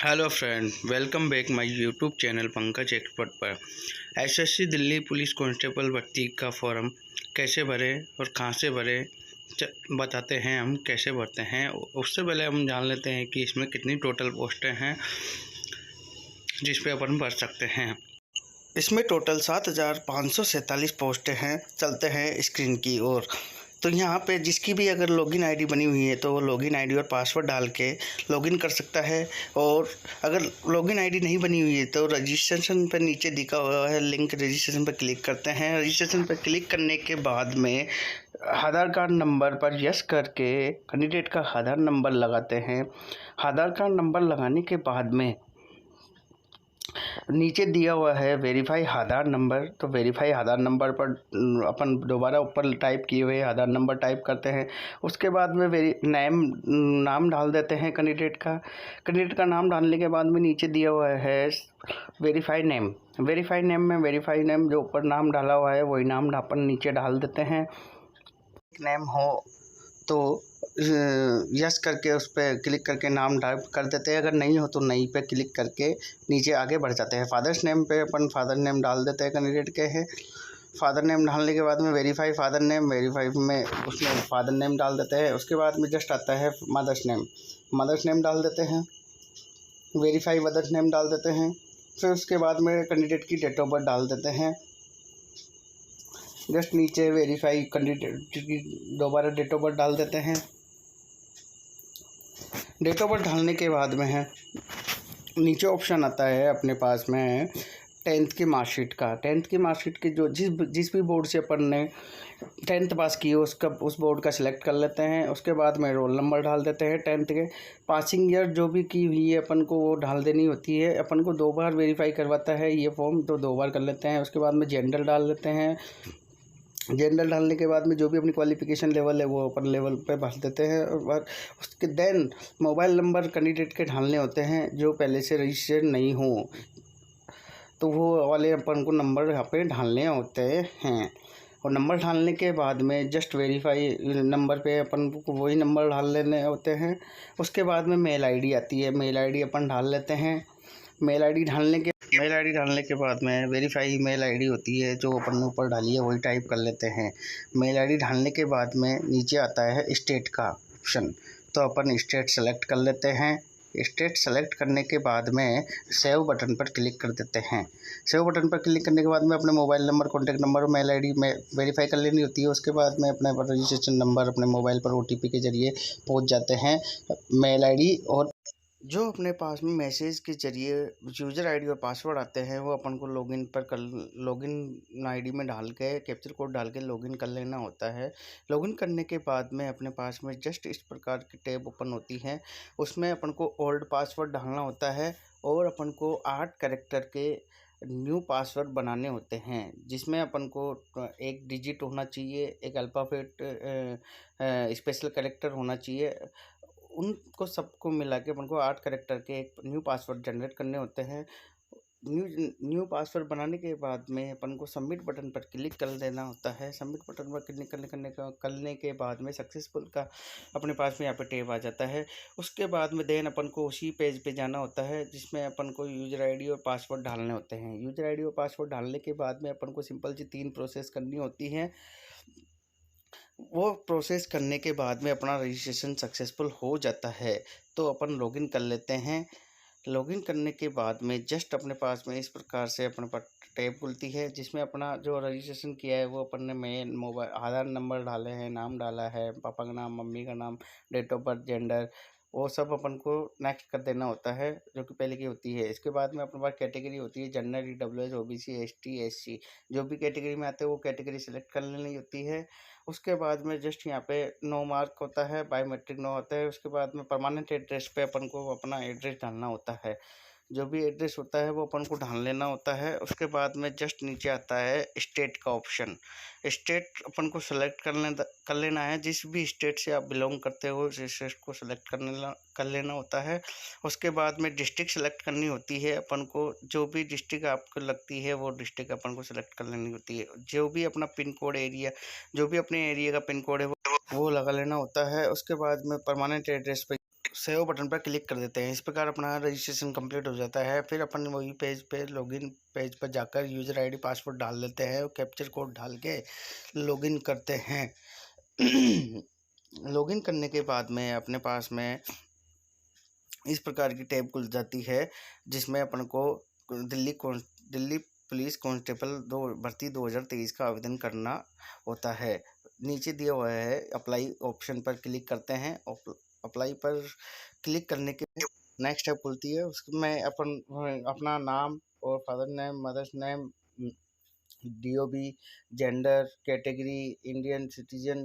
Hello friend, welcome back my YouTube channel Pankaj expert पर। SSC Delhi police constable भर्ती का form कैसे भरें और कहां से भरें बताते हैं हम कैसे भरते हैं। उससे पहले हम जान लेते हैं कि इसमें कितनी टोटल पोस्टें हैं जिस पे अपन भर सकते हैं। इसमें टोटल 7,547 पोस्टें हैं। चलते हैं स्क्रीन की ओर। तो यहाँ पे जिसकी भी अगर लॉगिन आईडी बनी हुई है तो वो लॉगिन आईडी और पासवर्ड डाल के लॉगिन कर सकता है। और अगर लॉगिन आईडी नहीं बनी हुई है तो रजिस्ट्रेशन पर नीचे दिखा हुआ है लिंक, रजिस्ट्रेशन पर क्लिक करते हैं। रजिस्ट्रेशन पर क्लिक करने के बाद में आधार कार्ड नंबर पर यस करके कैंडिडेट का आधार नंबर लगाते हैं। आधार कार्ड नंबर लगाने के बाद में नीचे दिया हुआ है वेरीफाई आधार नंबर। तो वेरीफाई आधार नंबर पर अपन दोबारा ऊपर टाइप किए हुए आधार नंबर टाइप करते हैं। उसके बाद में नाम डाल देते हैं कैंडिडेट का नाम डालने के बाद में नीचे दिया हुआ है वेरीफाई नेम। वेरीफाई नेम जो ऊपर नाम डाला हुआ है वही नाम अपन नीचे डाल देते हैं। नेम हो तो यस करके उस पर क्लिक करके नाम टाइप कर देते हैं। अगर नहीं हो तो नहीं पे क्लिक करके नीचे आगे बढ़ जाते हैं। फादर्स नेम पे अपन फादर नेम डाल देते हैं कैंडिडेट के हैं। फादर नेम डालने के बाद में वेरीफाई फादर नेम, वेरीफाई में उसमें फादर नेम डाल देते हैं। उसके बाद में जस्ट आता है मदर्स नेम डाल देते हैं। वेरीफाई मदर्स नेम डाल देते हैं। फिर उसके बाद में कैंडिडेट की डेट ऑफ बर्थ डाल देते हैं। जस्ट नीचे वेरीफाई कैंडिडेट की दोबारा डेट ऑफ बर्थ डाल देते हैं। डेट ऑफ बर्थ डालने के बाद में है नीचे ऑप्शन आता है अपने पास में 10th की मार्कशीट का। 10th की मार्कशीट की जो जिस भी बोर्ड से अपन ने 10th पास की हो उस बोर्ड का सिलेक्ट कर लेते हैं। उसके बाद में रोल नंबर डाल देते हैं। 10th के पासिंग ईयर जो भी की हुई है अपन को वो डाल देनी होती है। अपन को 2 बार वेरीफाई करवाता है ये फॉर्म, तो 2 बार कर लेते हैं। उसके बाद में जेंडर डाल देते हैं। जेंडर डालने के बाद में जो भी अपनी क्वालिफिकेशन लेवल है वो अपन लेवल पे भर देते हैं। और उसके देन मोबाइल नंबर कैंडिडेट के डालने होते हैं जो पहले से रजिस्टर्ड नहीं हो, तो वो वाले अपन को नंबर यहाँ पे डालने होते हैं। और नंबर डालने के बाद में जस्ट वेरीफाई नंबर पे अपन को वही नंबर डाल लेने होते हैं। उसके बाद में मेल आईडी आती है, मेल आईडी अपन डाल लेते हैं। मेल आईडी डालने के बाद में वेरीफाई मेल आईडी होती है जो अपन ने ऊपर डाली है वही टाइप कर लेते हैं। मेल आईडी डालने के बाद में नीचे आता है स्टेट का ऑप्शन, तो अपन स्टेट सेलेक्ट कर लेते हैं। स्टेट सेलेक्ट करने के बाद में सेव बटन पर क्लिक कर देते हैं। सेव बटन पर क्लिक करने के बाद में अपने मोबाइल नंबर, कॉन्टैक्ट नंबर और मेल आईडी में वेरीफाई कर लेनी होती है। उसके बाद में अपने रजिस्ट्रेशन नंबर अपने मोबाइल पर ओटीपी के जरिए पहुंच जाते हैं मेल आईडी। और जो अपने पास में मैसेज के जरिए यूज़र आईडी और पासवर्ड आते हैं वो अपन को लॉगिन आईडी में डाल के कैप्चर कोड डाल के लॉगिन कर लेना होता है। लॉगिन करने के बाद में अपने पास में जस्ट इस प्रकार की टैब ओपन होती है। उसमें अपन को ओल्ड पासवर्ड डालना होता है और अपन को 8 कैरेक्टर के न्यू पासवर्ड बनाने होते हैं, जिसमें अपन को 1 डिजिट होना चाहिए, एक अल्फ़ाबेट स्पेशल कैरेक्टर होना चाहिए। उनको सबको मिला के अपन को 8 कैरेक्टर के एक न्यू पासवर्ड जनरेट करने होते हैं। न्यू पासवर्ड बनाने के बाद में अपन को सबमिट बटन पर क्लिक कर देना होता है। सबमिट बटन पर क्लिक करने के बाद में सक्सेसफुल का अपने पास में यहाँ पे टैब आ जाता है। उसके बाद में देन अपन को उसी पेज पे जाना होता है जिसमें अपन को यूज़र आईडी और पासवर्ड डालने होते हैं। यूज़र आईडी और पासवर्ड डालने के बाद में अपन को सिंपल सी 3 प्रोसेस करनी होती है। वो प्रोसेस करने के बाद में अपना रजिस्ट्रेशन सक्सेसफुल हो जाता है। तो अपन लॉगिन कर लेते हैं। लॉगिन करने के बाद में जस्ट अपने पास में इस प्रकार से अपने पास टैब खुलती है जिसमें अपना जो रजिस्ट्रेशन किया है वो अपन ने मेन मोबाइल आधार नंबर डाले हैं, नाम डाला है, पापा का नाम, मम्मी का नाम, डेट ऑफ बर्थ, जेंडर, वो सब अपन को नेक्स्ट कर देना होता है जो कि पहले की होती है। इसके बाद में अपने पास कैटेगरी होती है general, EWS, OBC, ST, SC, जो भी कैटेगरी में आते हैं वो कैटेगरी सेलेक्ट कर लेनी होती है। उसके बाद में जस्ट यहाँ पे नो मार्क होता है, बायोमेट्रिक नो होता है। उसके बाद में परमानेंट एड्रेस पे अपन को अपना एड्रेस डालना होता है। जो भी एड्रेस होता है वो अपन को डाल लेना होता है। उसके बाद में जस्ट नीचे आता है स्टेट का ऑप्शन। स्टेट अपन को सेलेक्ट कर लेना है। जिस भी स्टेट से आप बिलोंग करते हो उस स्टेट को सेलेक्ट कर लेना होता है। उसके बाद में डिस्ट्रिक्ट सेलेक्ट करनी होती है अपन को। जो भी डिस्ट्रिक्ट आपको लगती है वो डिस्ट्रिक्ट अपन को सेलेक्ट कर लेनी होती है। जो भी अपना पिन कोड एरिया, जो भी अपने एरिया का पिन कोड है वो लगा लेना होता है। उसके बाद में परमानेंट एड्रेस पे सेव बटन पर क्लिक कर देते हैं। इस प्रकार अपना रजिस्ट्रेशन कंप्लीट हो जाता है। फिर अपन वही पेज पे लॉगिन पेज पर जाकर यूज़र आईडी पासवर्ड डाल देते हैं और कैप्चर कोड डाल के लॉगिन करते हैं। लॉगिन करने के बाद में अपने पास में इस प्रकार की टैब खुल जाती है, जिसमें अपन को दिल्ली पुलिस कांस्टेबल भर्ती 2023 का आवेदन करना होता है। नीचे दिया हुआ है अप्लाई ऑप्शन पर क्लिक करते हैं। अप्लाई पर क्लिक करने के नेक्स्ट टैब खुलती है। उसमें अपना नाम और father name, mother's name, DOB, gender, category, Indian citizen,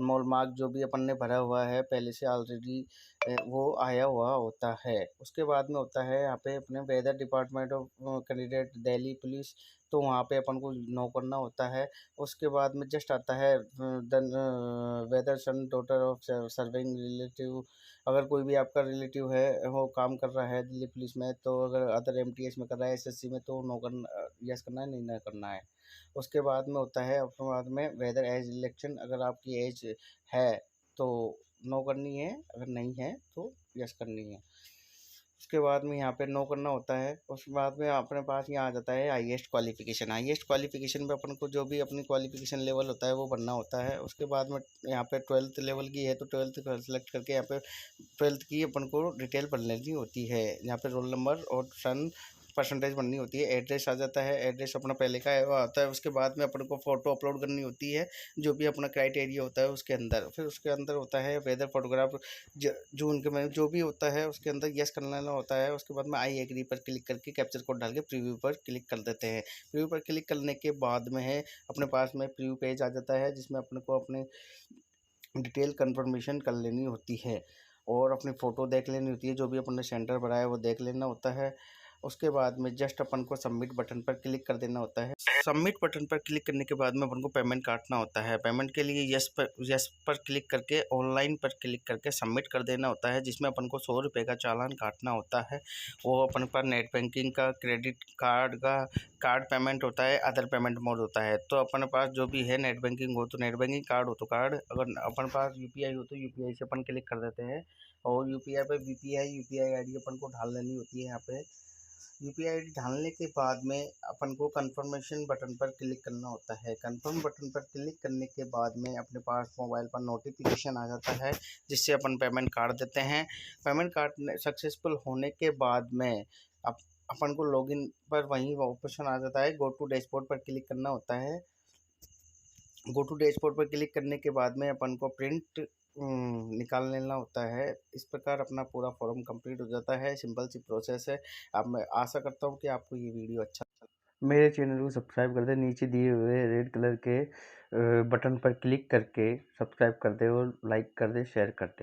mole mark जो भी अपन ने भरा हुआ है पहले से ऑलरेडी वो आया हुआ होता है। उसके बाद में होता है यहाँ पे अपने whether department of candidate Delhi police, तो वहाँ पे अपन को नो करना होता है। उसके बाद में जस्ट आता है whether son daughter of serving relative. अगर कोई भी आपका रिलेटिव है वो काम कर रहा है दिल्ली पुलिस में, तो अगर अदर MTS में कर रहा है, SSC में, तो नो करना, यस करना है, नहीं ना करना है। उसके बाद में होता है अपने बाद में वेदर एज इलेक्शन, अगर आपकी एज है तो नो करनी है, अगर नहीं है तो यस करनी है। उसके बाद में यहाँ पे नो करना होता है। उसके बाद में अपने पास यहाँ आ जाता है हाईएस्ट क्वालिफिकेशन। हाईएस्ट क्वालिफिकेशन पे अपन को जो भी अपनी क्वालिफिकेशन लेवल होता है वो भरना होता है। उसके बाद में यहाँ पे 12th लेवल की है तो 12th सेलेक्ट करके यहाँ पे 12th की अपन को डिटेल भर लेनी होती है। यहाँ पे रोल नंबर और सन परसेंटेज बननी होती है। एड्रेस आ जाता है, एड्रेस अपना पहले का है वो आता है। उसके बाद में अपन को फ़ोटो अपलोड करनी होती है जो भी अपना क्राइटेरिया होता है उसके अंदर। फिर उसके अंदर होता है वेदर फोटोग्राफ, जून के महीने जो भी होता है उसके अंदर यस कर लेना होता है। उसके बाद में आई एग्री पर क्लिक करके कैप्चर कोड डाल के प्रीव्यू पर क्लिक कर देते हैं। प्रीव्यू पर क्लिक करने के बाद में है अपने पास में प्रीव्यू पेज आ जाता है, जिसमें अपने को अपने डिटेल कंफर्मेशन कर लेनी होती है और अपनी फ़ोटो देख लेनी होती है। जो भी अपन ने सेंटर भरा है वो देख लेना होता है। उसके बाद में जस्ट अपन को सबमिट बटन पर क्लिक कर देना होता है। सबमिट बटन पर क्लिक करने के बाद में अपन को पेमेंट काटना होता है। पेमेंट के लिए यस पर क्लिक करके ऑनलाइन पर क्लिक करके सबमिट कर देना होता है, जिसमें अपन को 100 रुपये का चालान काटना होता है। वो अपन पर नेट बैंकिंग का, क्रेडिट कार्ड का, कार्ड पेमेंट होता है, अदर पेमेंट मोड होता है। तो अपने पास जो भी है नेट बैंकिंग हो तो नेट बैंकिंग, कार्ड हो तो कार्ड, अगर अपन पास UPI हो तो UPI से अपन क्लिक कर देते हैं। और UPI पे UPI ID अपन को डाल लेनी होती है। यहाँ पे UPI ID डालने के बाद में अपन को कंफर्मेशन बटन पर क्लिक करना होता है। कंफर्म बटन पर क्लिक करने के बाद में अपने पास मोबाइल पर नोटिफिकेशन आ जाता है, जिससे अपन पेमेंट काट देते हैं। पेमेंट काटने सक्सेसफुल होने के बाद में अपन को लॉगिन पर वहीं ऑप्शन आ जाता है, गो टू डैशबोर्ड पर क्लिक करना होता है। गो टू डैशबोर्ड पर क्लिक करने के बाद में अपन को प्रिंट निकाल लेना होता है। इस प्रकार अपना पूरा फॉर्म कंप्लीट हो जाता है। सिंपल सी प्रोसेस है। अब मैं आशा करता हूँ कि आपको ये वीडियो अच्छा मेरे चैनल को सब्सक्राइब कर दे, नीचे दिए हुए रेड कलर के बटन पर क्लिक करके सब्सक्राइब कर दे और लाइक कर दे, शेयर कर दे।